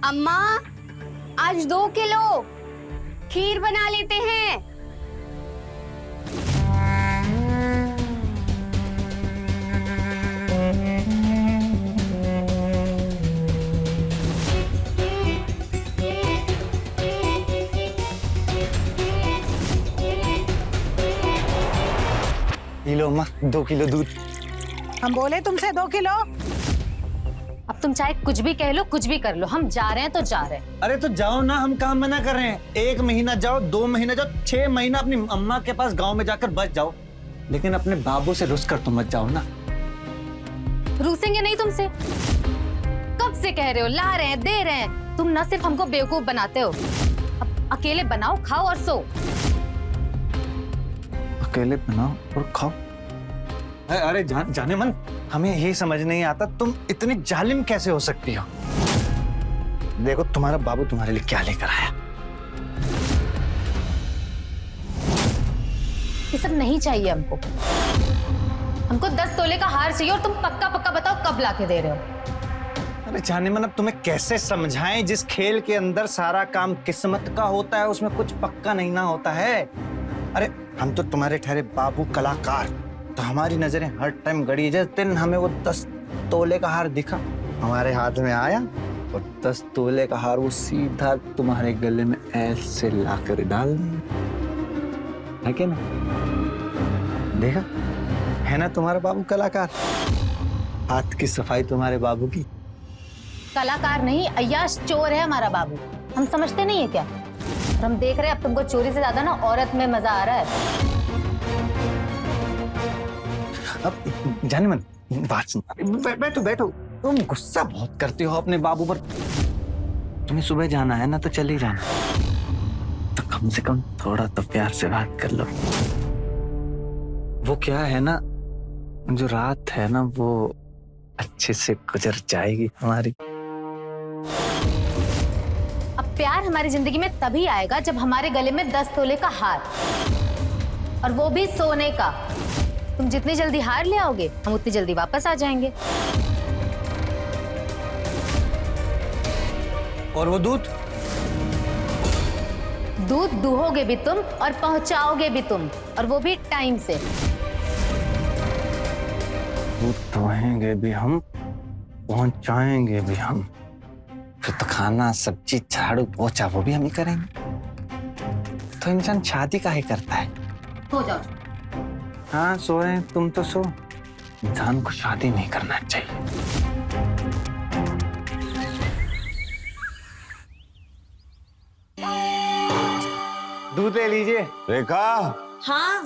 अम्मा, आज 2 किलो खीर बना लेते हैं। ये लो अम्मा, 2 किलो दूध। हम बोले तुमसे 2 किलो। अब तुम चाहे कुछ भी कह लो, कुछ भी कर लो, हम जा रहे हैं तो जा रहे हैं। अरे तो जाओ ना, हम कहाँ मना कर रहे हैं। 1 महीना जाओ, 2 महीना जाओ, 6 महीना अपनी अम्मा के पास गांव में जाकर बच जाओ, लेकिन अपने बाबू से रुस कर तो मत जाओ ना। रूसेंगे नहीं तुमसे। कब से कह रहे हो, ला रहे हैं, दे रहे हैं। तुम न सिर्फ हमको बेवकूफ बनाते हो, अब अकेले बनाओ, खाओ और सो। अकेले बनाओ और खाओ। अरे जाने मन, हमें ये समझ नहीं आता तुम इतनी जालिम कैसे हो सकती हो। देखो तुम्हारा बाबू तुम्हारे लिए क्या लेकर आया। ये सब नहीं चाहिए हमको। हमको 10 तोले का हार चाहिए और तुम पक्का पक्का बताओ कब लाके दे रहे हो। अरे जाने मन, अब तुम्हें कैसे समझाएं, जिस खेल के अंदर सारा काम किस्मत का होता है उसमें कुछ पक्का नहीं ना होता है। अरे हम तो तुम्हारे ठहरे बाबू कलाकार, तो हमारी नजरें हर टाइम गड़ी। जिस दिन हमें वो 10 तोले का हार दिखा, हमारे हाथ में आया और 10 तोले का हार वो सीधा तुम्हारे गले में ऐसे लाकर डाल दिया, है क्या ना? देखा है ना तुम्हारा बाबू कलाकार। हाथ की सफाई तुम्हारे बाबू की। कलाकार नहीं, अय्याश चोर है हमारा बाबू। हम समझते नहीं है क्या? और हम देख रहे हैं अब तुमको चोरी से ज्यादा ना औरत में मजा आ रहा है। अब जाने मन, बात सुन। बैठो बैठो, तुम गुस्सा बहुत करते हो अपने बाबू पर। तुम्हें सुबह जाना है ना, तो चले जाना, तो कम से कम थोड़ा तो प्यार से बात कर लो। वो क्या है ना, जो रात है ना वो अच्छे से गुजर जाएगी हमारी। अब प्यार हमारी जिंदगी में तभी आएगा जब हमारे गले में 10 तोले का हार, और वो भी सोने का। तुम जितनी जल्दी हार ले आओगे, हम उतनी जल्दी वापस आ जाएंगे। और वो दूध दूहोगे भी तुम और पहुंचाओगे भी तुम, और वो भी टाइम से। दूध दुहेंगे भी हम, पहुंचाएंगे भी हम, फिर तो खाना सब्जी झाड़ू पोछा वो भी हम ही करेंगे। तो इंसान शादी काहे करता है? हो जाओ। हाँ सो रहे हैं, तुम तो सो। इंसान को शादी नहीं करना चाहिए। दूध ले लीजिए। रेखा, हाँ,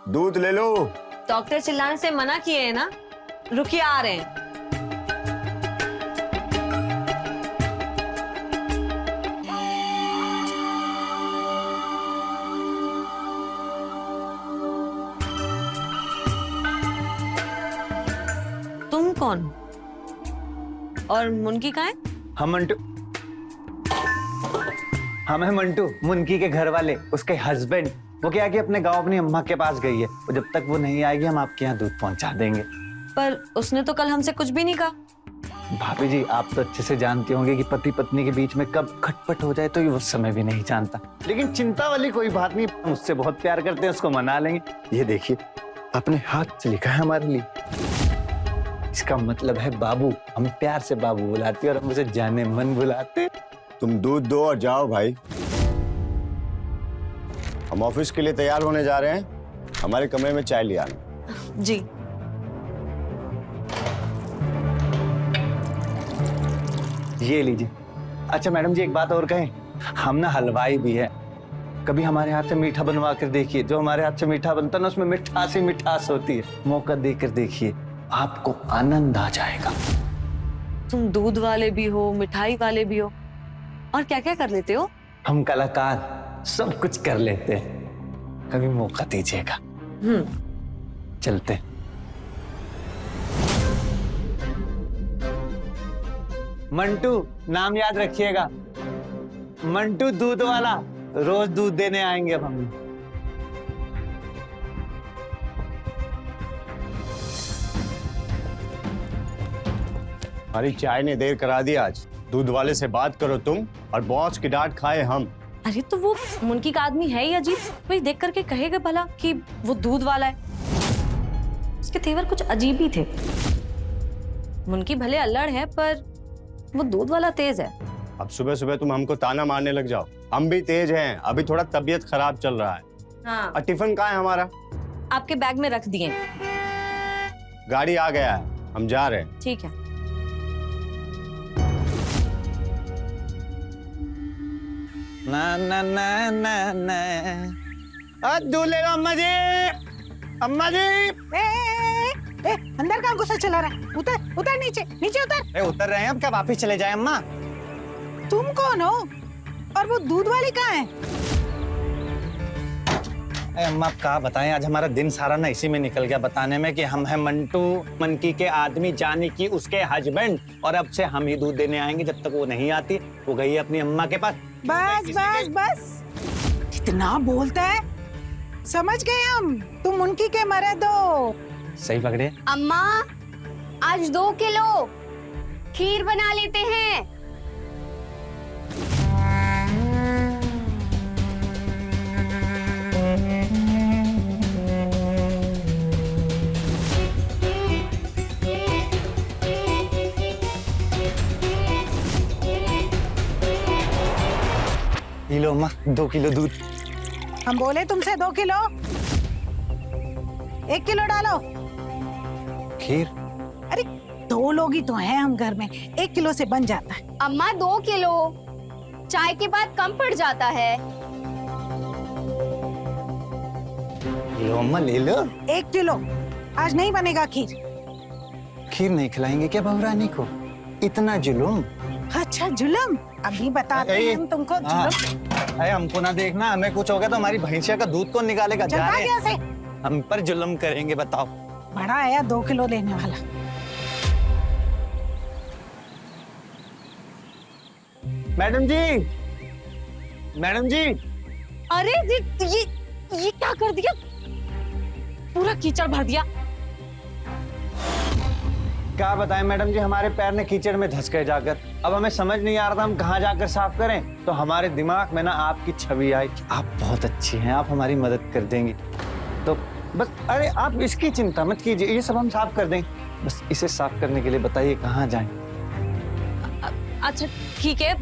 दूध ले लो। डॉक्टर चिल्लाने से मना किए है ना। रुकिए, आ रहे हैं। तुम कौन और मुनकी कहाँ है? हम मंटू, हम है मंटू, मुनकी के घर वाले, उसके हस्बैंड। वो क्या कि अपने गांव अपनी अम्मा के पास गई है, और जब तक वो नहीं आएगी हम आपके यहाँ दूध पहुंचा देंगे। पर उसने तो कल हमसे कुछ भी नहीं कहा। भाभी जी, आप तो अच्छे से जानती होंगे कि पति पत्नी के बीच में कब खटपट हो जाए तो ये उस समय भी नहीं जानता। लेकिन चिंता वाली कोई बात नहीं, हम उससे बहुत प्यार करते हैं, उसको मना लेंगे। ये देखिए, अपने हाथ से लिखा है हमारे लिए। इसका मतलब है बाबू। हम प्यार से बाबू बुलाते हैं और हम उसे जाने मन बुलाते। तुम दूध दो और जाओ भाई। हम ऑफिस के लिए तैयार होने जा रहे हैं। हमारे कमरे में चाय ले आना। जी। ये लीजिए। अच्छा मैडम जी, एक बात और कहें, हम ना हलवाई भी है। कभी हमारे हाथ से मीठा बनवा कर देखिए। जो हमारे हाथ से मीठा बनता है ना, उसमें मिठास ही मिठास होती है। मौका देकर देखिए, आपको आनंद आ जाएगा। तुम दूध वाले भी हो, मिठाई वाले भी हो, और क्या क्या कर लेते हो? हम कलाकार सब कुछ कर लेते हैं। कभी मौका दीजिएगा। चलते। मंटू नाम याद रखिएगा, मंटू दूध वाला। रोज दूध देने आएंगे अब हम। हमारी चाय ने देर करा दी आज। दूध वाले से बात करो तुम और बॉस की डांट खाए हम। अरे तो वो मुनकी का आदमी है ही अजीब, वही देख करके कहेगा भला कि वो दूध वाला है। उसके तेवर कुछ अजीब ही थे। मुनकी भले अल्लड़ है पर वो दूध वाला तेज है। अब सुबह सुबह तुम हमको ताना मारने लग जाओ। हम भी तेज हैं, अभी थोड़ा तबीयत खराब चल रहा है। हाँ, और टिफिन कहाँ है हमारा? आपके बैग में रख दिए। गाड़ी आ गया है, हम जा रहे हैं। ठीक है। ना ना ना ना ना दूल्हे अम्मा जी, अम्मा जी। अंदर कहाँ गुस्सा चला रहा है? उतर उतर, नीचे नीचे उतर। उतर रहे हैं, अब क्या वापिस चले जाए अम्मा? तुम कौन हो और वो दूध वाली कहाँ है? अम्मा आप कहा बताएं, आज हमारा दिन सारा ना इसी में निकल गया बताने में कि हम हैं मंटू, मनकी के आदमी, जानी की उसके हस्बैंड, और अब से हम ही दूध देने आएंगे। जब तक वो नहीं आती वो गई है अपनी अम्मा के पास। बस बस बस, कितना बोलता है। समझ गए हम, तुम उनकी के मर्द हो। सही पकड़े। अम्मा, आज 2 किलो खीर बना लेते हैं। ये लो अम्मा, 2 किलो दूध। हम बोले तुमसे 2 किलो, 1 किलो डालो। खीर? अरे 2 लोग ही तो हैं हम घर में, 1 किलो से बन जाता है। अम्मा 2 किलो, चाय के बाद कम पड़ जाता है। लो अम्मा ले लो। 1 किलो, आज नहीं बनेगा खीर। खीर नहीं खिलाएंगे क्या बहुरानी को? इतना जुलूम। अच्छा जुलम, अभी बताते हैं हम तुमको जुलम। अरे हमको ना देखना, हमें कुछ हो गया तो हमारी भैंसिया का दूध कौन निकालेगा? चल जा भाग रहे यहाँ से। हैं। हम पर जुलम करेंगे, बताओ। बड़ा आया 2 किलो लेने वाला। मैडम जी, मैडम जी। अरे ये क्या कर दिया? पूरा कीचड़ भर दिया। क्या बताएं मैडम जी, हमारे पैर ने कीचड़ में धंस गए जाकर। अब हमें समझ नहीं आ रहा था हम कहाँ जाकर साफ करें, तो हमारे दिमाग में ना आपकी छवि आई। आप बहुत अच्छी हैं, आप हमारी मदद कर देंगी। तो बस, अरे आप इसकी चिंता मत कीजिए, ये सब हम साफ कर देंगे। बस इसे साफ करने के लिए बताइए कहाँ जाएं। अच्छा ठीक है,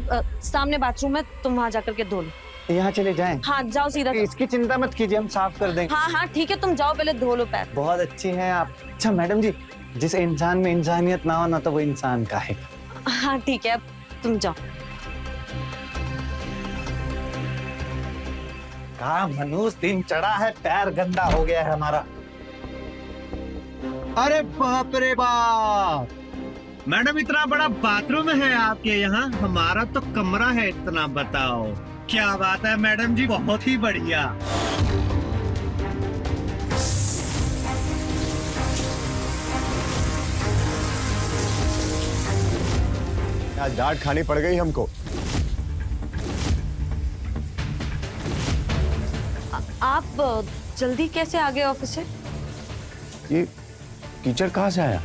सामने बाथरूम है, तुम वहां जाकर के धो लो। यहाँ चले जाएं। हाँ जाओ सीधा। इसकी चिंता मत कीजिए, हम साफ कर देंगे। हाँ हाँ ठीक है, तुम जाओ पहले धो लो पैर। बहुत अच्छी हैं आप। अच्छा मैडम जी, जिस इंसान में इंसानियत ना हो ना, तो वो इंसान का है। हाँ ठीक है, तुम जाओ। कहा मनुष्य दिन चढ़ा है, पैर गंदा हो गया है हमारा। अरे बाप रे बाप, मैडम इतना बड़ा बाथरूम है आपके यहाँ? हमारा तो कमरा है इतना। बताओ क्या बात है मैडम जी, बहुत ही बढ़िया। आज डांट खानी पड़ गई हमको। आप जल्दी कैसे आ गए ऑफिस से? ये कीचड़ कहाँ से आया?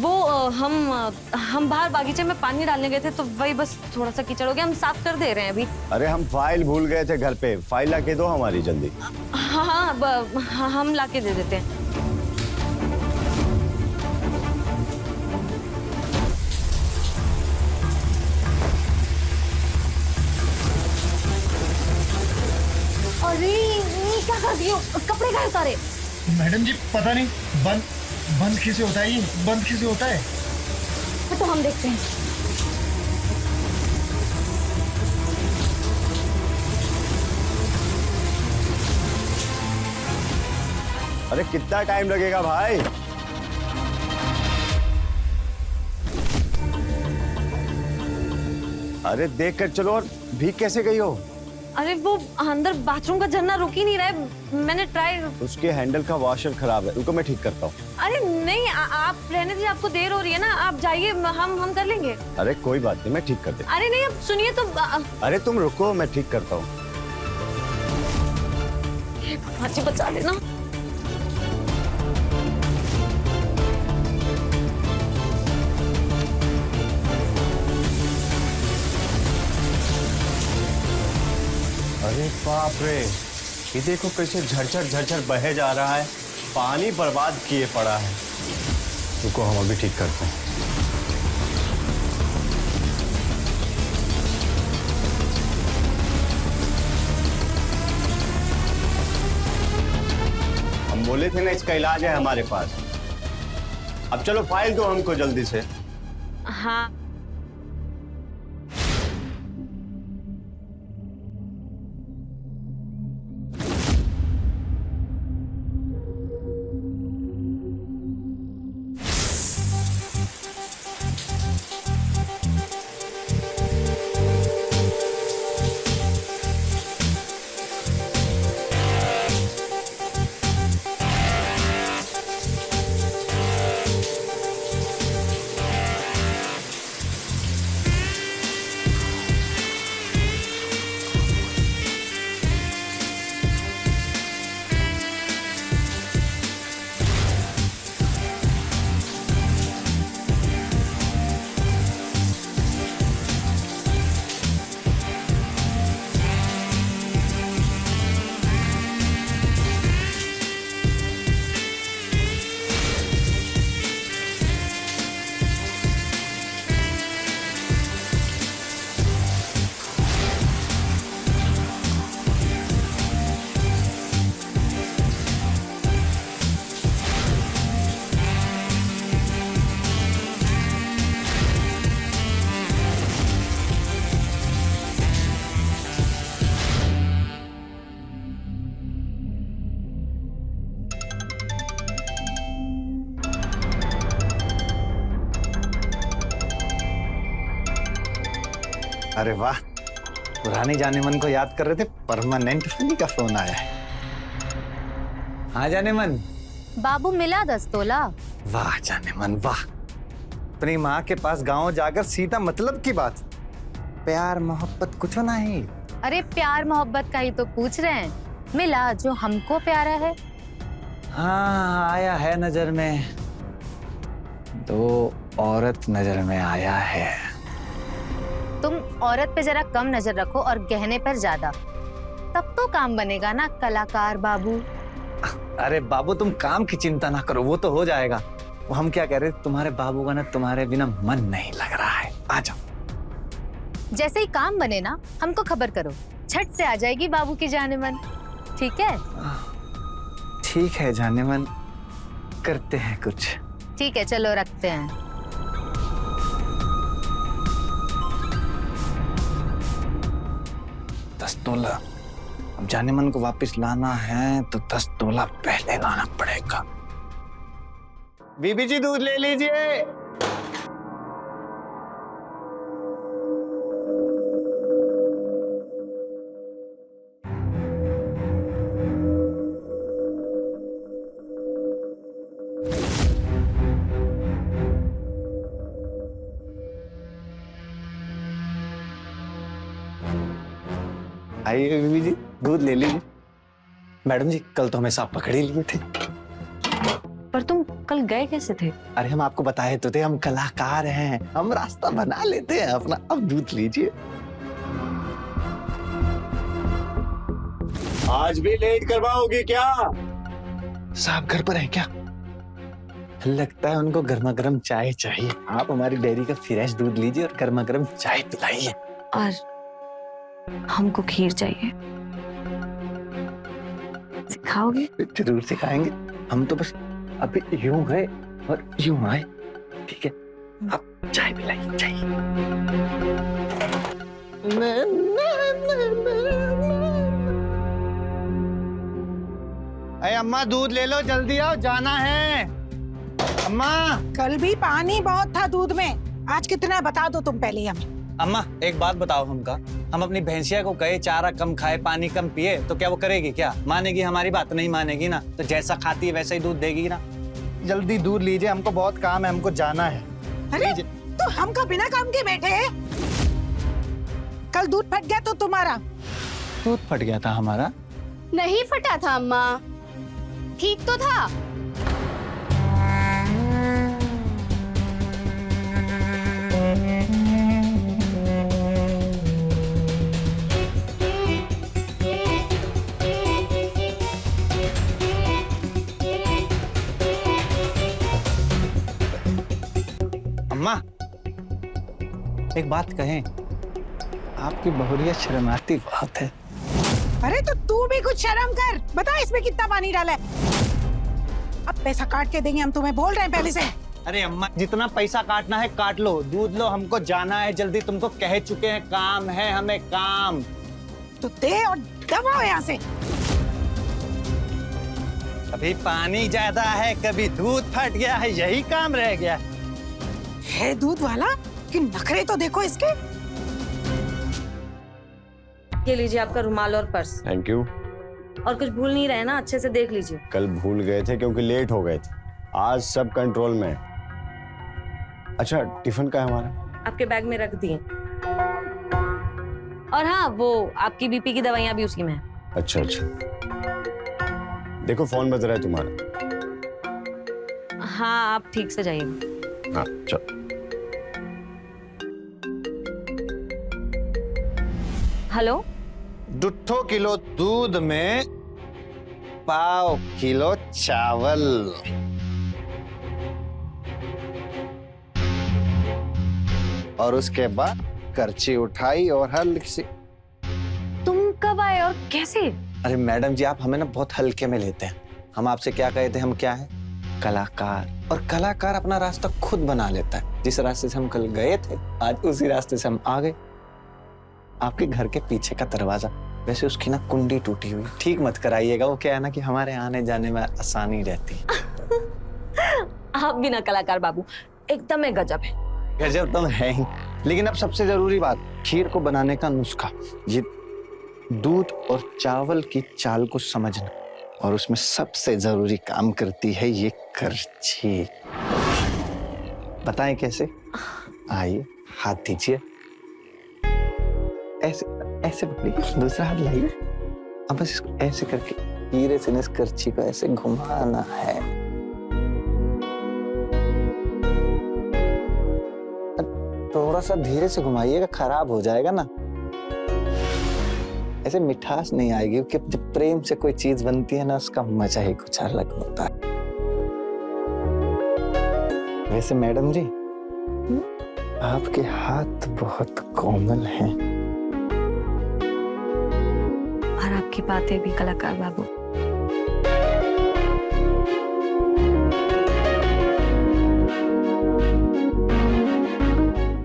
वो हम बाहर बागीचे में पानी डालने गए थे, तो वही बस थोड़ा सा कीचड़ हो गया, हम साफ कर दे रहे हैं अभी। अरे हम फाइल भूल गए थे घर पे, फाइल लाके दो हमारी जल्दी। हाँ हाँ, हम लाके दे देते हैं। अरे ये क्या कर दियो? कपड़े कहाँ उतारे? मैडम जी पता नहीं, बंद कैसे होता है? ये बंद कैसे होता है? तो हम देखते हैं। अरे कितना टाइम लगेगा भाई? अरे देख कर चलो। और भीग कैसे गई हो? अरे वो अंदर बाथरूम का झरना रुक ही नहीं रहा है, मैंने ट्राई। उसके हैंडल का वॉशर खराब है, रुको मैं ठीक करता हूँ। अरे नहीं, आप रहने दीजिए, आपको देर हो रही है ना, आप जाइए, हम कर लेंगे। अरे कोई बात नहीं, मैं ठीक कर देता अरे नहीं, अब सुनिए तो। अरे तुम रुको, मैं ठीक करता हूँ। अच्छी बचा लेना। अरे बाप रे, ये देखो कैसे झरझर झरझर बहे जा रहा है, पानी बर्बाद किए पड़ा है। रुको हम अभी ठीक करते हैं। हम बोले थे ना इसका इलाज है हमारे पास। अब चलो फाइल दो हमको जल्दी से। हाँ अरे वाह, पुराने जाने मन को याद कर रहे थे, परमानेंट वाली का फोन आया है। हाँ जाने मन। बाबू मिला 10 तोला। वाह जाने मन वाह, अपनी माँ के पास गांव जाकर सीधा मतलब की बात, प्यार मोहब्बत कुछ नहीं। अरे प्यार मोहब्बत का ही तो पूछ रहे हैं, मिला जो हमको प्यारा है। हाँ आया है नजर में, दो औरत नजर में आया है। तुम औरत पे जरा कम नजर रखो और गहने पर ज्यादा, तब तो काम बनेगा ना कलाकार बाबू। अरे बाबू तुम काम की चिंता ना करो, वो तो हो जाएगा। वो हम क्या कह रहे, तुम्हारे बाबू का ना तुम्हारे बिना मन नहीं लग रहा है, आ जाओ। जैसे ही काम बने ना हमको खबर करो, झट से आ जाएगी बाबू की जाने मन। ठीक है? ठीक है जाने मन, करते हैं कुछ। ठीक है चलो रखते हैं। 10 तोला, अब जाने मन को वापस लाना है तो 10 तोला पहले लाना पड़ेगा। बीबी जी दूध ले लीजिए। आइए बीबी जी, दूध ले लीजिए। मैडम जी कल तो हमें सांप पकड़ ही लिए थे। पर तुम कल गए कैसे थे? अरे हम आपको बताए तो थे, हम कलाकार हैं, हम रास्ता बना लेते हैं अपना। अब दूध लीजिए। आज भी लेट करवाओगी क्या? साहब घर पर हैं क्या? लगता है उनको गर्मा गर्म चाय चाहिए। आप हमारी डेयरी का फ्रेश दूध लीजिए और गर्मा गर्म चाय पिलाइए। और हमको खीर चाहिए, सिखाओगे? जरूर सिखाएंगे। हम तो बस अभी यूं गए और यूं आए। ठीक है, आप चाय पिलाइए, चाय। अरे अम्मा दूध ले लो, जल्दी आओ, जाना है। अम्मा। कल भी पानी बहुत था दूध में, आज कितना है बता दो तुम पहले हमें। अम्मा एक बात बताओ, हम अपनी भैंसिया को कहे चारा कम खाए पानी कम पिए तो क्या वो करेगी? क्या मानेगी? हमारी बात नहीं मानेगी ना, तो जैसा खाती है वैसा ही दूध देगी ना। जल्दी दूध लीजिए, हमको बहुत काम है, हमको जाना है। अरे तो हमको बिना काम के बैठे। कल दूध फट गया तो तुम्हारा? दूध फट गया था हमारा? नहीं फटा था अम्मा, ठीक तो था। एक बात कहें, आपकी बहुरिया शर्माती बहुत है। अरे तो तू भी कुछ शर्म कर, बता इसमें कितना पानी डाला है। अब पैसा काट के देंगे हम, तुम्हें बोल रहे हैं पहले से। अरे अम्मा, जितना पैसा काटना है काट लो, दूध लो, हमको जाना है जल्दी, तुमको कह चुके हैं काम है हमें, काम। तो दे और दबाओ यहाँ से। कभी पानी ज्यादा है, कभी दूध फट गया है, यही काम रह गया है दूध वाला कि नखरे तो देखो इसके। ये लीजिए आपका रुमाल और पर्स। Thank you. और कुछ भूल नहीं रहे ना, अच्छे से देख लीजिए। कल भूल गए थे क्योंकि लेट हो गए थे, आज सब कंट्रोल में है। अच्छा, टिफिन का है हमारा? आपके बैग में रख दिए। और हाँ, वो आपकी बीपी की दवाइयाँ भी उसी में है। अच्छा अच्छा, देखो फोन बज रहा है तुम्हारा। हाँ, आप ठीक से जाइए। हाँ चल। हेलो, 2 किलो दूध में पाव किलो चावल। और उसके बाद करची उठाई और हल्की सी। तुम कब आए और कैसे? अरे मैडम जी, आप हमें ना बहुत हल्के में लेते हैं। हम आपसे क्या कहे थे, हम क्या है? कलाकार। और कलाकार अपना रास्ता खुद बना लेता है। जिस रास्ते से हम कल गए थे, आज उसी रास्ते से हम आ गए। आपके घर के पीछे का दरवाजा, वैसे उसकी ना कुंडी टूटी हुई, ठीक मत कराइएगा। वो क्या है ना कि हमारे आने जाने में आसानी रहती है। आप भी ना कलाकार बाबू, एकदम गजब है। गजब तो है ही, लेकिन अब सबसे जरूरी बात, खीर को बनाने का नुस्खा, ये दूध और चावल की चाल को समझना। और उसमें सबसे जरूरी काम करती है ये करछी। बताएं कैसे? आइए, हाथ दीजिए, ऐसे ऐसे पकड़िए, दूसरा हाथ लाइए। अब बस इसको ऐसे करके धीरे से इस करछी को ऐसे घुमाना है। थोड़ा सा धीरे से घुमाइएगा, खराब हो जाएगा ना। ऐसे मिठास नहीं आएगी, क्योंकि जब प्रेम से कोई चीज बनती है ना, उसका मजा ही कुछ अलग होता है। वैसे मैडम जी, आपके हाथ बहुत कोमल हैं। और आपकी बातें भी कलाकार बाबू।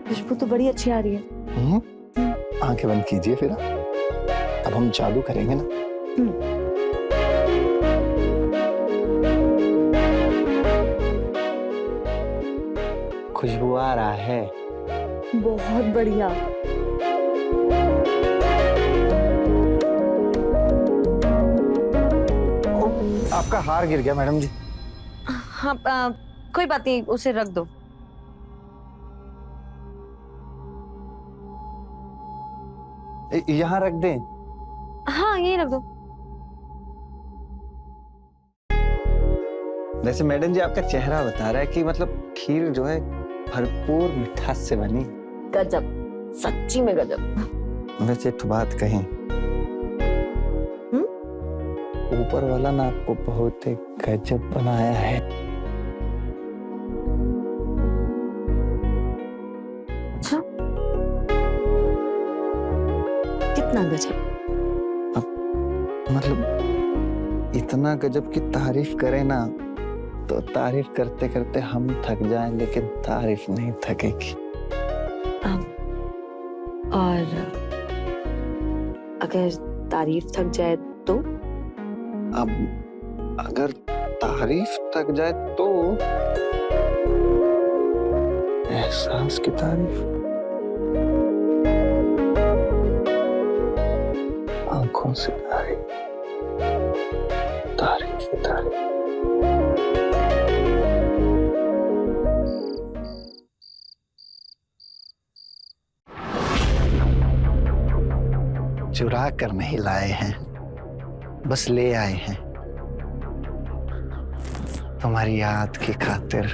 खुशबू तो बड़ी अच्छी आ रही है। आंखें बंद कीजिए फिर। अब हम जादू करेंगे ना। खुशबू आ रहा है। बहुत बढ़िया। आपका हार गिर गया मैडम जी। हाँ, कोई बात नहीं, उसे रख दो। यहाँ रख दें? हाँ, यही रख दो। वैसे मैडम जी, आपका चेहरा बता रहा है कि मतलब खीर जो है भरपूर मिठास से बनी। गजब, सच्ची में गजब। वैसे एक बात कहें, ऊपर वाला ना आपको बहुत ही गजब बनाया है। अच्छा, कितना गजब? मतलब इतना गजब की तारीफ करें ना, तो तारीफ करते करते हम थक जाएं, लेकिन तारीफ नहीं थकेगी। और अगर तारीफ थक जाए तो? अब अगर तारीफ थक जाए तो एहसास की तारीफ, आंखों से तारीफ, तारीफ की तारीफ। चुरा कर नहीं लाए हैं, बस ले आए हैं तुम्हारी याद की खातिर,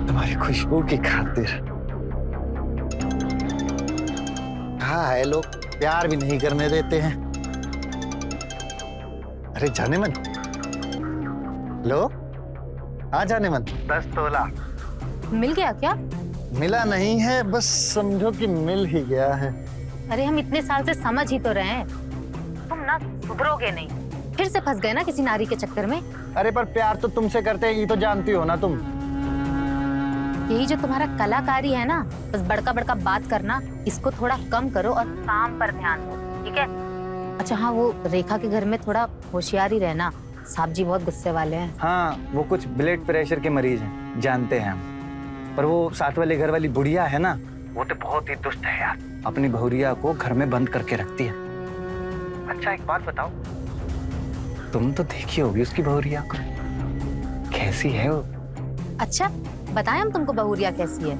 तुम्हारी खुशबू की खातिर। कहा है लोग प्यार भी नहीं करने देते हैं। अरे जाने मन लो, हाँ जाने मन 10 तोला मिल गया क्या? मिला नहीं है, बस समझो कि मिल ही गया है। अरे हम इतने साल से समझ ही तो रहे हैं, तुम ना सुधरोगे नहीं। फिर से फंस गए ना किसी नारी के चक्कर में। अरे पर प्यार तो तुमसे करते हैं, ये तो जानती हो ना तुम। यही जो तुम्हारा कलाकारी है ना, बस बड़का बड़का बात करना, इसको थोड़ा कम करो और काम पर ध्यान दो, ठीक है? अच्छा हाँ, वो रेखा के घर में थोड़ा होशियार ही रहना, साहब जी बहुत गुस्से वाले हैं। हाँ, वो कुछ ब्लड प्रेशर के मरीज हैं, जानते हैं हम। पर वो साथ वाले घर वाली बुढ़िया है ना, वो तो बहुत ही दुष्ट है यार। अपनी बहुरिया को घर में बंद करके रखती है। अच्छा एक बात बताओ, तुम तो देखी होगी उसकी बहुरिया को, कैसी है वो? अच्छा बताएं हम तुमको बहुरिया कैसी है?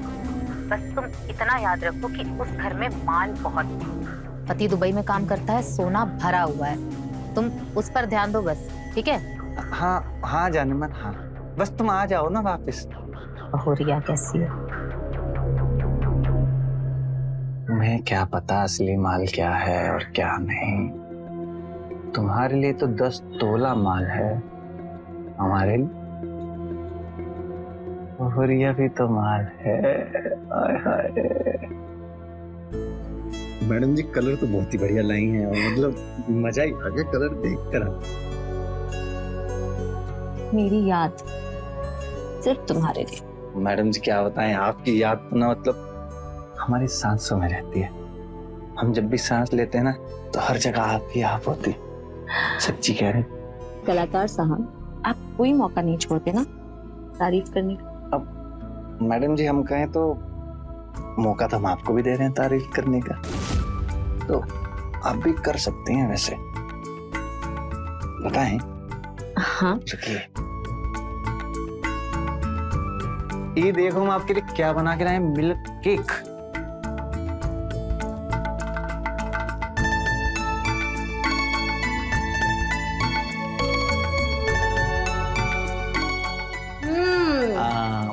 बस तुम इतना याद रखो कि उस घर में माल बहुत है। पति दुबई में काम करता है, सोना भरा हुआ है। तुम उस पर ध्यान दो बस, ठीक है? हाँ हाँ जाने मन, हाँ बस तुम आ जाओ ना वापस। बहुरिया कैसी है? तुम्हें क्या पता असली माल क्या है और क्या नहीं। तुम्हारे लिए तो 10 तोला माल है, हमारे लिए बहुरिया भी तो माल है। हाय हाय। मैडम जी कलर तो बहुत ही बढ़िया लाई हैं, और मतलब मजा ही आ गया कलर देखकर। मेरी याद सिर्फ तुम्हारे लिए। मैडम जी क्या बताएं, आपकी याद तो ना मतलब हमारी सांसों में रहती है। हम जब भी सांस लेते हैं ना, तो हर जगह आपकी आप होती है। सच्ची कह रहे हैं। कलाकार साहब, आप कोई मौका नहीं छोड़ते ना तारीफ करने का। अब मैडम जी हम कहें तो मौका तो हम आपको भी दे रहे हैं तारीफ करने का, तो आप भी कर सकते हैं वैसे। बताएं। हाँ रुकिए, ये देखो हम आपके लिए क्या बना के लाए, मिल्क केक।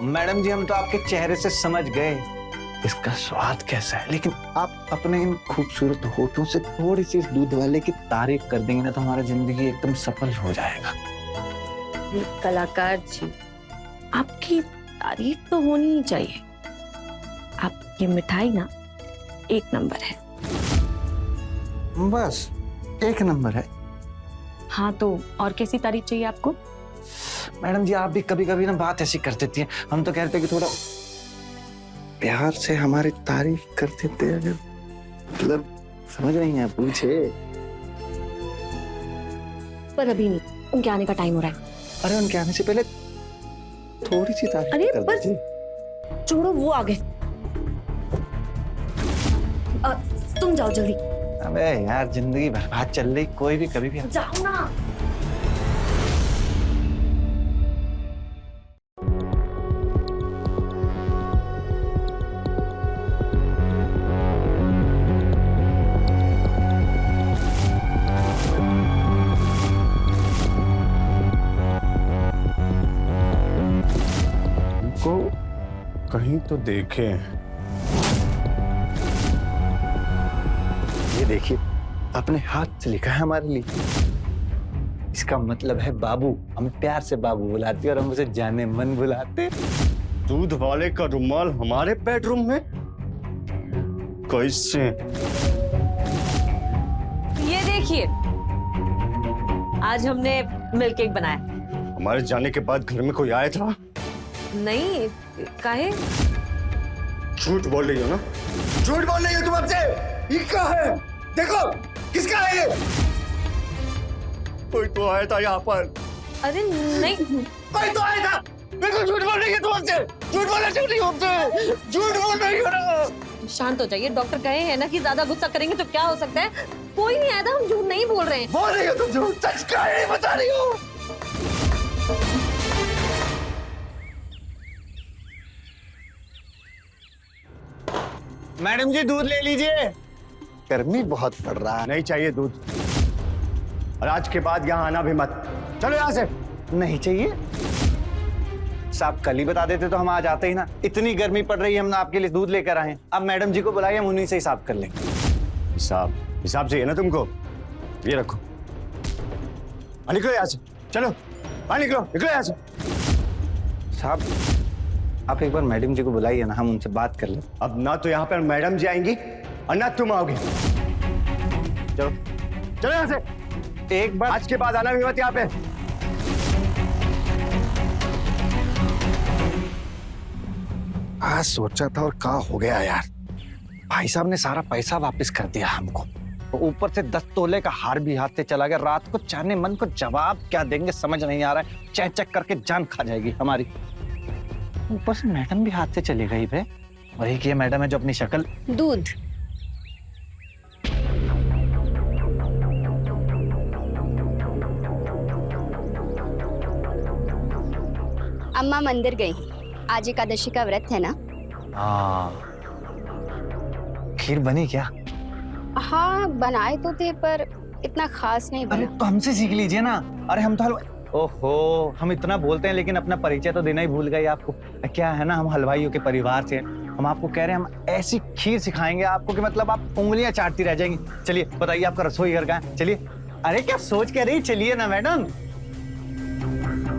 मैडम जी हम तो आपके चेहरे से समझ गए इसका स्वाद कैसा है, लेकिन आप अपने इन खूबसूरत होठों से थोड़ी सी इस दूध वाले की तारीफ कर देंगे ना, तो हमारा जिंदगी एकदम सफल हो जाएगा। ये कलाकार जी, आपकी तारीफ तो होनी ही चाहिए। आपकी मिठाई ना एक नंबर है। बस एक नंबर है। हाँ तो और कैसी तारीफ चाहिए आपको? मैडम जी आप भी कभी कभी ना बात ऐसी कर देती हैं, हम तो कहते हैं कि थोड़ा प्यार से हमारी तारीफ कर देते हैं, अगर मतलब समझ नहीं है, पूछे। पर अभी नहीं, उनके आने का टाइम हो रहा है। अरे उनके आने से पहले थोड़ी सी तारीफ अरे कर पर दीजिए। छोड़ो, वो आ गए। तुम जाओ जल्दी। अबे यार जिंदगी बर्बाद चल रही, कोई भी कभी भी जाओ ना। को कहीं तो देखे। ये देखिए अपने हाथ से लिखा है हमारे लिए। इसका मतलब है बाबू। हमें प्यार से बाबू बुलाती है और हम उसे जाने मन बुलाते। दूध वाले का रुमाल हमारे बेडरूम में कैसे? ये देखिए, आज हमने मिल्क केक बनाया। हमारे जाने के बाद घर में कोई आया था? नहीं, काहे? झूठ बोल रही हो ना? झूठ बोल रही हो तुम हमसे? ये क्या है? देखो किसका है ये? कोई तो आया था यहाँ पर। अरे नहीं, कोई तो आया था। बिल्कुल झूठ बोल रही है तुम हमसे। झूठ बोल रही हो हमसे। झूठ बोल रही हो ना। शांत हो जाइए। डॉक्टर कहे हैं ना कि ज्यादा गुस्सा करेंगे तो क्या हो सकता है। कोई नहीं आया था, हम झूठ नहीं बोल रहे हैं। बोल रही हो तुम झूठ, सच का नहीं बता रही हो। मैडम जी दूध ले लीजिए, गर्मी बहुत पड़ रहा है। नहीं चाहिए दूध, और आज के बाद यहाँ आना भी मत। चलो यहाँ से। नहीं चाहिए? साहब कल ही बता देते तो हम आज आते ही ना। इतनी गर्मी पड़ रही है, हम आपके लिए दूध लेकर आए। अब मैडम जी को बुलाइए, हम उन्हीं से हिसाब कर लेंगे। हिसाब चाहिए ना तुमको? ये रखो, निकलो यहाँ से। चलो निकलो निकलो यहाँ से। साहब आप एक बार मैडम जी को बुलाइए ना, हम उनसे बात कर लें। अब ना तो यहाँ पर मैडम जी आएंगी और ना तुम आओगे। चलो चलो यहाँ से, एक बार आज के बाद आना भी मत यहाँ पे। आज सोचा था और क्या हो गया यार, भाई साहब ने सारा पैसा वापस कर दिया हमको, ऊपर से 10 तोले का हार भी हाथ से चला गया। रात को जाने मन को जवाब क्या देंगे समझ नहीं आ रहा है, चेक चेक करके जान खा जाएगी हमारी। ऊपर से मैडम भी हाथ से चली गई बे, और एक ये मैडम है जो अपनी शक्ल दूध। अम्मा मंदिर गई, आज एकादशी का व्रत है ना। खीर बनी क्या? हाँ बनाए तो थे पर इतना खास नहीं अरे बना। तो हमसे सीख लीजिए ना। अरे हम तो ओहो, हम इतना बोलते हैं लेकिन अपना परिचय तो देना ही भूल गए आपको। क्या है ना, हम हलवाइयों के परिवार से हैं। हम आपको कह रहे हैं हम ऐसी खीर सिखाएंगे आपको कि मतलब आप उंगलियां चाटती रह जाएंगी। चलिए बताइए आपका रसोई घर कहाँ है, चलिए। अरे क्या सोच के रही, चलिए ना मैडम,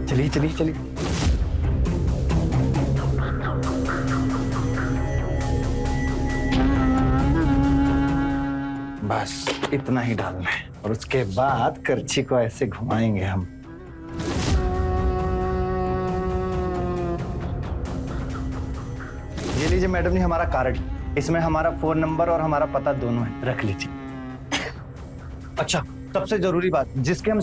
चलिए चलिए चलिए। बस इतना ही डालना है और उसके बाद करछी को ऐसे घुमाएंगे हम। ये लीजिए मैडम जी हमारा कार्ड, इसमें हमारा फोन नंबर और हमारा पता दोनों है, रख लीजिए। अच्छा सबसे जरूरी बात, जिसके हम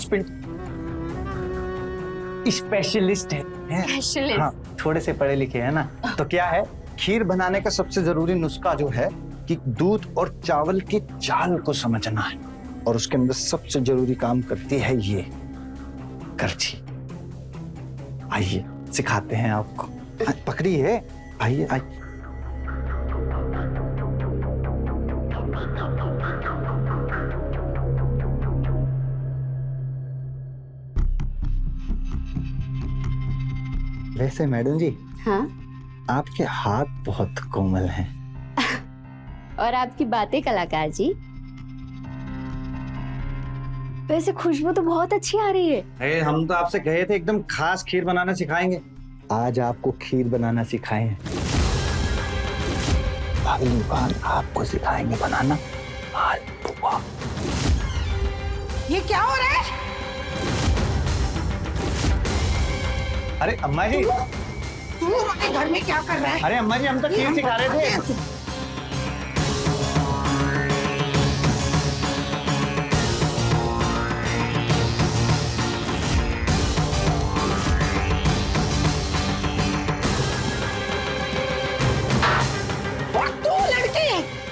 स्पेशलिस्ट हैं। स्पेशलिस्ट? हाँ, थोड़े से पढ़े लिखे हैं ना, तो क्या है, खीर बनाने का सबसे जरूरी नुस्खा जो है कि दूध और चावल की चाल को समझना है, और उसके अंदर सबसे जरूरी काम करती है ये करछी। आइए सिखाते हैं आपको, पकड़िए, आइए आइए। वैसे मैडम जी हाँ, आपके हाथ बहुत कोमल हैं। और आपकी बातें कलाकार जी। वैसे खुशबू तो बहुत अच्छी आ रही है। अरे हम तो आपसे कहे थे एकदम खास खीर बनाना सिखाएंगे, आज आपको खीर बनाना सिखाए हैं। अगली बार आपको सिखाएंगे बनाना मालपुआ। ये क्या हो रहा है? अरे अम्मा जी, तू हमारे घर में क्या कर रहा है? अरे अम्मा जी हम तो खीर सिखा रहे थे।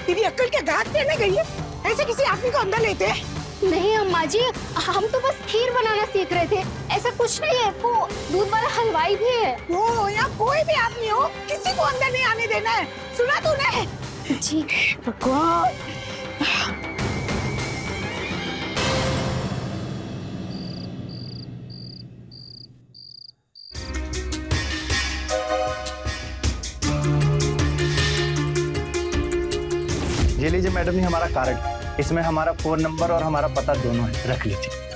तेरी अक्ल के घात देने गई है? ऐसे किसी आदमी को अंदर लेते हैं? नहीं अम्मा जी, हम तो बस खीर बनाना सीख रहे थे, ऐसा कुछ नहीं है। वो दूध वाला हलवाई भी है। वो या कोई भी आदमी हो, किसी को अंदर नहीं आने देना है, सुना तूने? जी भगवान। ये लीजिए मैडम जी हमारा कार्ड, इसमें हमारा फोन नंबर और हमारा पता दोनों है, रख लीजिए।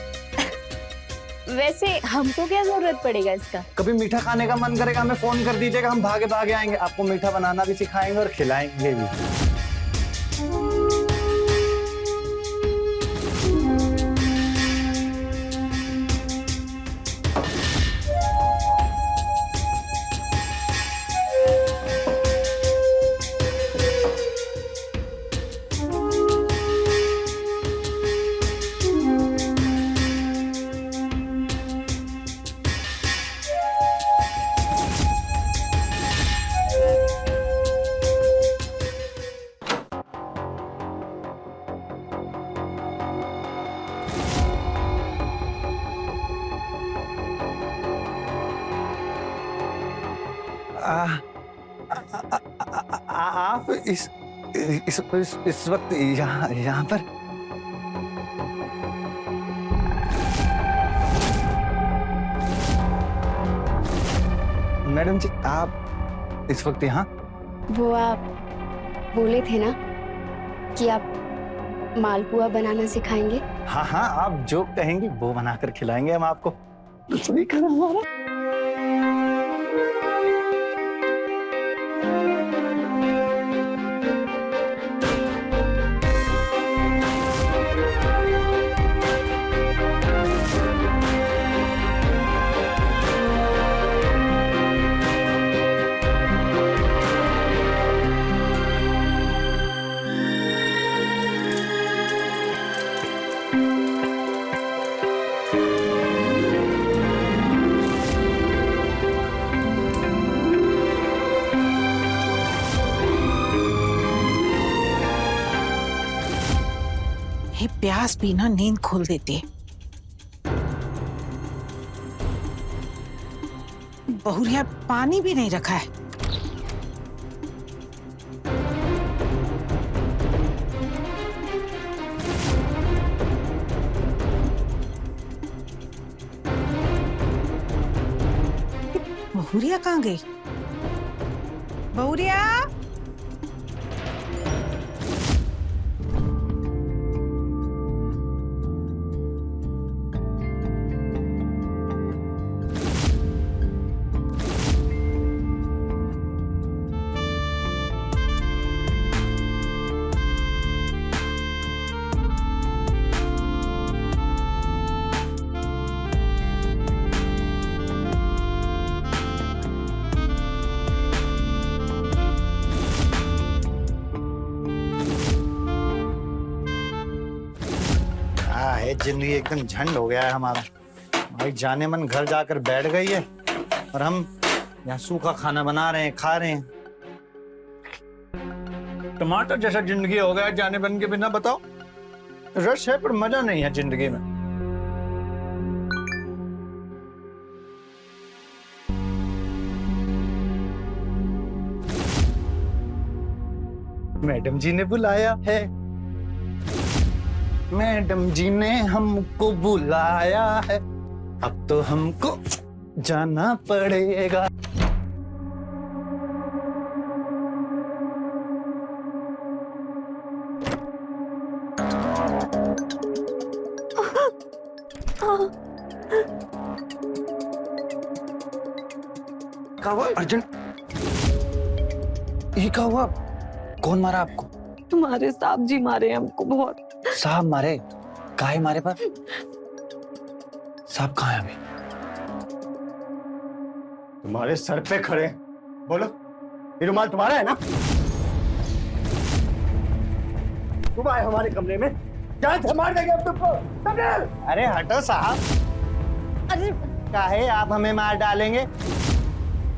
वैसे हमको क्या जरूरत पड़ेगा इसका? कभी मीठा खाने का मन करेगा हमें फोन कर दीजिएगा, हम भागे भागे आएंगे, आपको मीठा बनाना भी सिखाएंगे और खिलाएंगे भी। आप इस वक्त यहाँ पर? मैडम जी आप इस वक्त यहाँ? वो आप बोले थे ना कि आप मालपुआ बनाना सिखाएंगे। हाँ हाँ, आप जो कहेंगे वो बनाकर खिलाएंगे हम आपको। रसोई घर हमारा। ये प्यास भी ना नींद खोल देती है। बहुरिया पानी भी नहीं रखा है। बहुरिया कहाँ गई? बहुरिया, जिंदगी एकदम झंड हो गया है हमारा। भाई जाने मन घर जाकर बैठ गई है और हम यहाँ सूखा खाना बना रहे हैं, खा रहे हैं। टमाटर जैसा जिंदगी हो गया जाने मन के बिना। बताओ, रस है पर मजा नहीं है जिंदगी में। मैडम जी ने बुलाया है, मैडम जी ने हमको बुलाया है, अब तो हमको जाना पड़ेगा। क्या हुआ अर्जुन? ये क्या हुआ? कौन मारा आपको? तुम्हारे साहब जी मारे हमको बहुत। साहब मारे? काहे मारे? पर साहब कहाँ है अभी? तुम्हारे सर पे खड़े। बोलो, ये रुमाल तुम्हारा है ना? तुम आए हमारे कमरे में, जान से मार देंगे अब तुमको। अरे हटो साहब। अरे काहे आप हमें मार डालेंगे?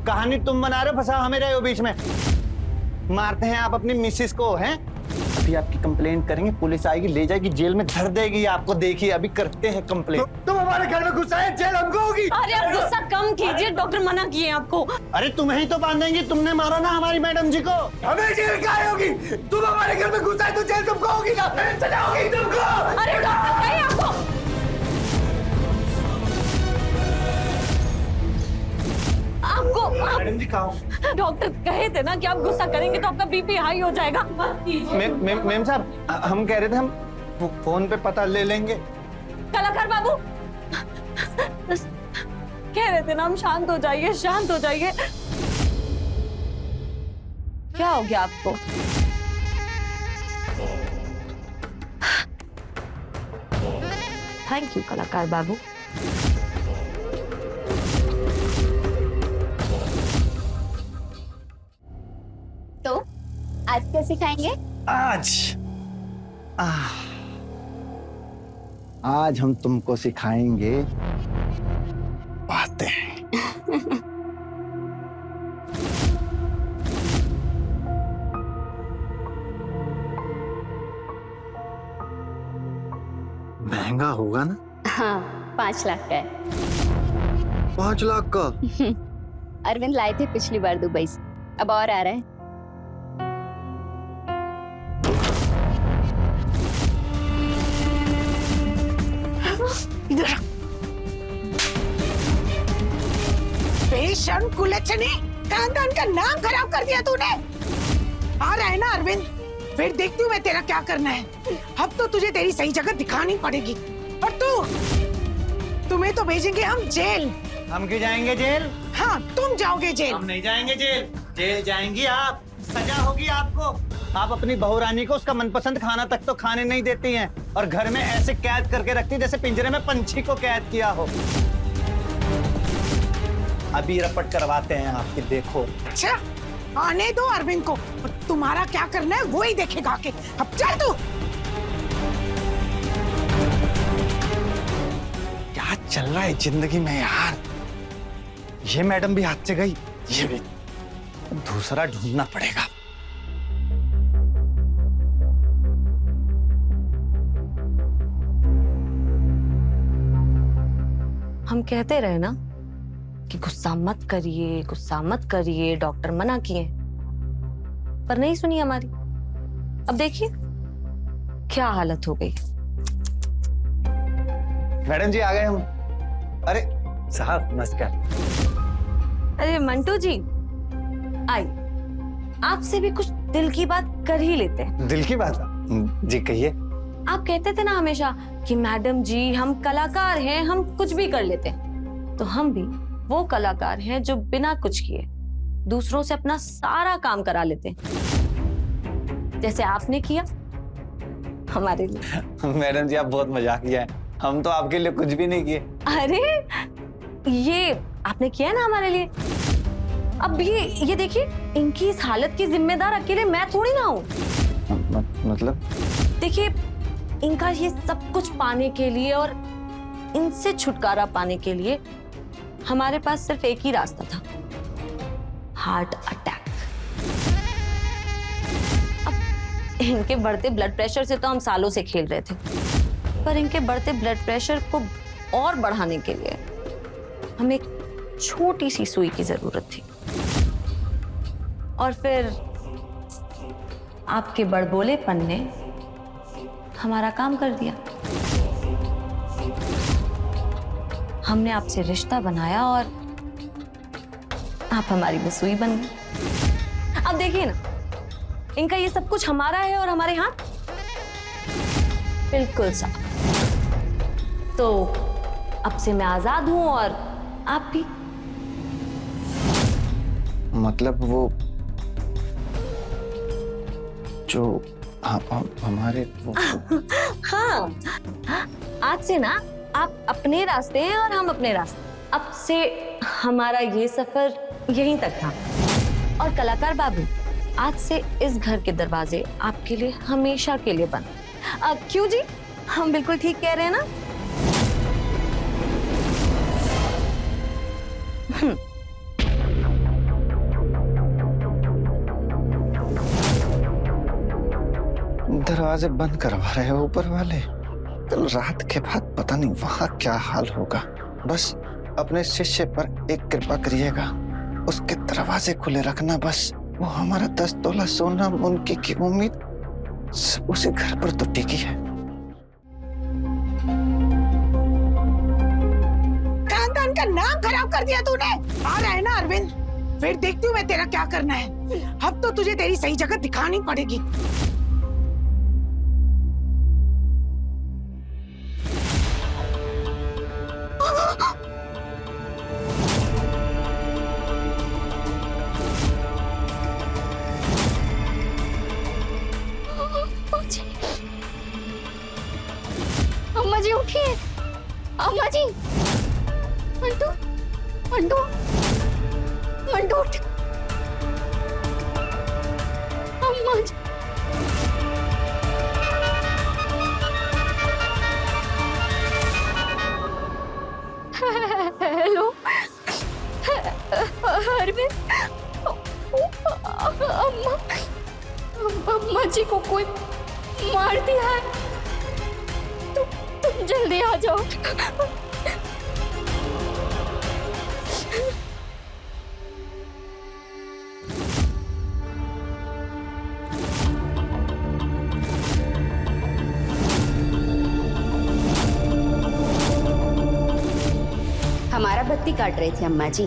कहानी तुम बना रहे हो, फंसा हमें रहे हो बीच में। मारते हैं आप अपनी मिसिस को, हैं? अभी आपकी कंप्लेंट करेंगे, पुलिस आएगी, ले जाएगी, जेल में धर देगी आपको। देखिए अभी करते हैं कंप्लेंट। तुम हमारे घर में घुस आए, जेल हमको होगी। अरे आप गुस्सा कम कीजिए, डॉक्टर मना किए आपको। अरे तुम्हें ही तो बांधेंगी, तुमने मारा ना हमारी मैडम जी को। हमें जेल काहे होगी? तुम हमारे घर में घुस आए तो जेल तुमको होगी ना, सजा होगी तुमको। अरे डॉक्टर कहिए आपको। आपको मैडम जी कहाँ? डॉक्टर कहे थे ना कि आप गुस्सा करेंगे तो आपका बीपी हाई हो जाएगा। मैम साहब, हम कह रहे थे हम फोन पे पता ले लेंगे। कलाकार बाबू कह रहे थे ना, हम शांत हो जाइए, शांत हो जाइए। क्या हो गया आपको? थैंक यू कलाकार बाबू। तो आज क्या सिखाएंगे? आज हम तुमको सिखाएंगे बातें। महंगा होगा ना? हाँ, 5 लाख का है। 5 लाख का? अरविंद लाए थे पिछली बार दुबई से, अब और आ रहा है। बेशर्म कुलच्छनी, खानदान का नाम खराब कर दिया तूने। आ रहा है ना अरविंद, फिर देखती हूँ मैं तेरा क्या करना है। अब तो तुझे तेरी सही जगह दिखानी पड़ेगी। और तुम्हें तो भेजेंगे हम जेल। हम क्यों जाएंगे जेल? हाँ, तुम जाओगे जेल। हम नहीं जाएंगे जेल। जेल जाएंगी आप, सजा होगी आपको। आप अपनी बहू रानी को उसका मनपसंद खाना तक तो खाने नहीं देती हैं और घर में ऐसे कैद करके रखती जैसे पिंजरे में पंछी को कैद किया हो। अभी रपट करवाते हैं आपकी, देखो। अच्छा, आने दो अरविंद को, तुम्हारा क्या करना है वो ही देखेगा आके। अब चल तू। क्या चल रहा है जिंदगी में यार। ये मैडम भी हाथ से गई, ये भी दूसरा ढूंढना पड़ेगा। हम कहते रहे ना कि गुस्सा मत करिए, गुस्सा मत करिए, डॉक्टर मना किए, पर नहीं सुनी हमारी। अब देखिए क्या हालत हो गई। मैडम जी आ गए हम। अरे साहब नमस्कार। अरे मंटू जी, आई आपसे भी कुछ दिल की बात कर ही लेते हैं। दिल की बात जी कहिए। आप कहते थे ना हमेशा कि मैडम जी हम कलाकार हैं, हम कुछ भी कर लेते हैं। तो हम भी वो कलाकार हैं जो बिना कुछ किए दूसरों से अपना सारा काम करा लेते हैं, जैसे आपने किया हमारे लिए। मैडम जी आप बहुत मजाकिया हैं, हम तो आपके लिए कुछ भी नहीं किए। अरे ये आपने किया ना हमारे लिए। अब ये देखिए, इनकी इस हालत की जिम्मेदार अकेले मैं थोड़ी ना हूँ। मतलब देखिए, इनका ये सब कुछ पाने के लिए और इनसे छुटकारा पाने के लिए हमारे पास सिर्फ एक ही रास्ता था, हार्ट अटैक। अब इनके बढ़ते ब्लड प्रेशर से तो हम सालों से खेल रहे थे, पर इनके बढ़ते ब्लड प्रेशर को और बढ़ाने के लिए हमें एक छोटी सी सुई की जरूरत थी। और फिर आपके बड़बोलेपन ने हमारा काम कर दिया। हमने आपसे रिश्ता बनाया और आप हमारी वो सुई बन गई। अब देखिए ना, इनका ये सब कुछ हमारा है और हमारे हाथ बिल्कुल साफ। तो अब से मैं आजाद हूं और आप भी। मतलब वो जो हमारे वो... हाँ, आज से ना आप अपने रास्ते हैं और हम अपने रास्ते। अब से हमारा ये सफर यहीं तक था। और कलाकार बाबू, आज से इस घर के दरवाजे आपके लिए हमेशा के लिए बंद। अब क्यों जी, हम बिल्कुल ठीक कह रहे हैं ना? दरवाजे बंद करवा रहे हो ऊपर वाले। कल रात के बाद पता नहीं वहां क्या हाल होगा। बस अपने शिष्य पर एक कृपा करिएगा, उसके दरवाजे खुले रखना। बस वो हमारा 10 तोला सोना, उनकी की उम्मीद सब उसी घर पर तो टिकी है। खानदान का नाम खराब कर दिया तूने। आ रहा है ना अरविंद, फिर देखती हूँ मैं तेरा क्या करना है। अब तो तुझे तेरी सही जगह दिखानी पड़ेगी। अम्मा जी उठिए, अम्मा जी। मंटू, मंटू, मंटू उठ। अम्मा जी। हेलो अरविंद, अम्मा जी को कोई मार दिया है। तुम जल्दी आ जाओ। हमारा बत्ती काट रहे थे अम्मा जी,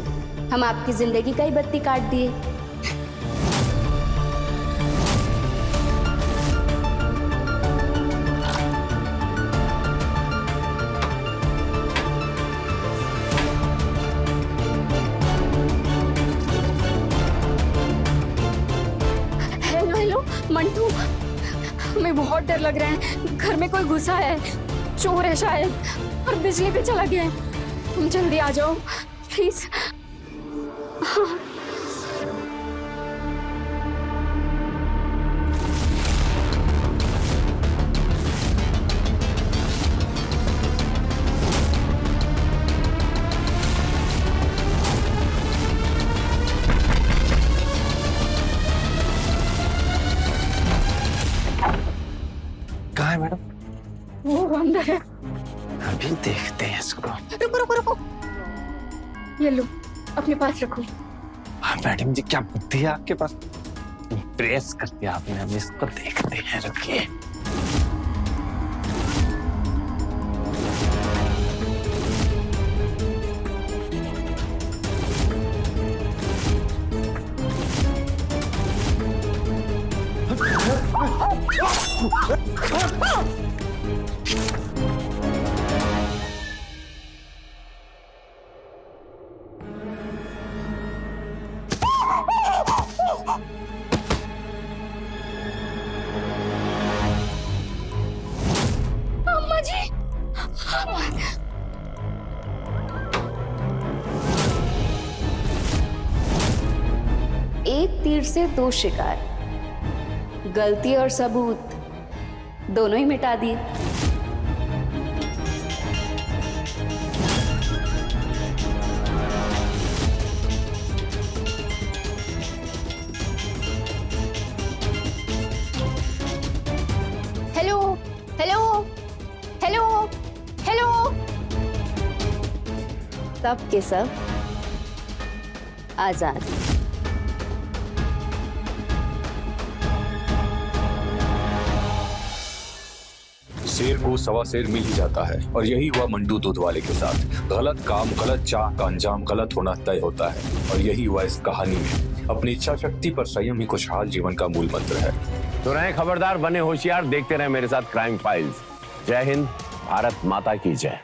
हम आपकी जिंदगी का ही बत्ती काट दिए। मंटू, हमें बहुत डर लग रहा है। घर में कोई घुसा है, चोर है शायद, और बिजली भी चला गया है। तुम जल्दी आ जाओ प्लीज। कहाँ है मैडम? वो अंदर है। अभी देखते हैं इसको। रुको रुको रुको, ये लो अपने पास रखो। हाँ मैडम जी, क्या बुद्धि है आपके पास, प्रेस कर दिया आपने। हम इसको देखते हैं, रुकिए। अम्मा जी, एक तीर से दो शिकार, गलती और सबूत दोनों ही मिटा दिए। हेलो हेलो हेलो हेलो, सब के सब आजाद। शेर को सवा शेर मिल ही जाता है, और यही हुआ मंटू दूध वाले के साथ। गलत काम, गलत चाह का अंजाम गलत होना तय होता है, और यही हुआ इस कहानी में। अपनी इच्छा शक्ति पर संयम ही खुशहाल जीवन का मूल मंत्र है। तो रहें खबरदार, बने होशियार, देखते रहे मेरे साथ क्राइम फाइल्स। जय हिंद, भारत माता की जय।